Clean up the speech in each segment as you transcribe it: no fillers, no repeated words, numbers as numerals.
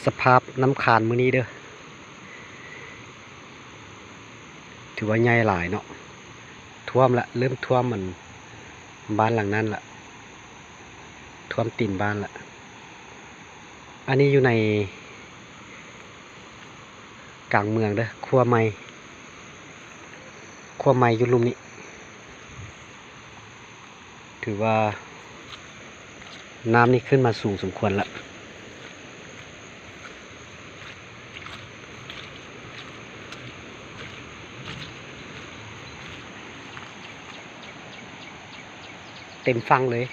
สภาพน้ำคานมื้อนี้เด้อถือว่าใหญ่หลายเนาะท่วมละเริ่มท่วมเหมือนบ้านหลังนั้นละท่วมตีนบ้านละอันนี้อยู่ในกลางเมืองเด้อครัวไม้อยู่ลุมนี้ถือว่าน้ำนี่ขึ้นมาสูงสมควรละเต็มฟังเลย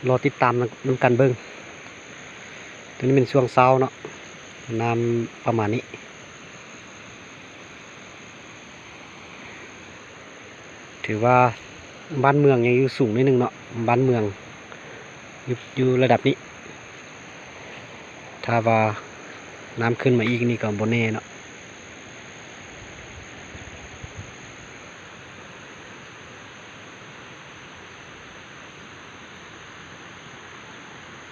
รอติดตามนำกันเบิ้งตอนนี้เป็นช่วงเช้าเนาะน้ำประมาณนี้ถือว่าบ้านเมืองยังอยู่สูงนิดนึงเนาะบ้านเมืองอยู่ระดับนี้ถ้าว่าน้ำขึ้นมาอีกนี่ก็บ่แน่เนาะ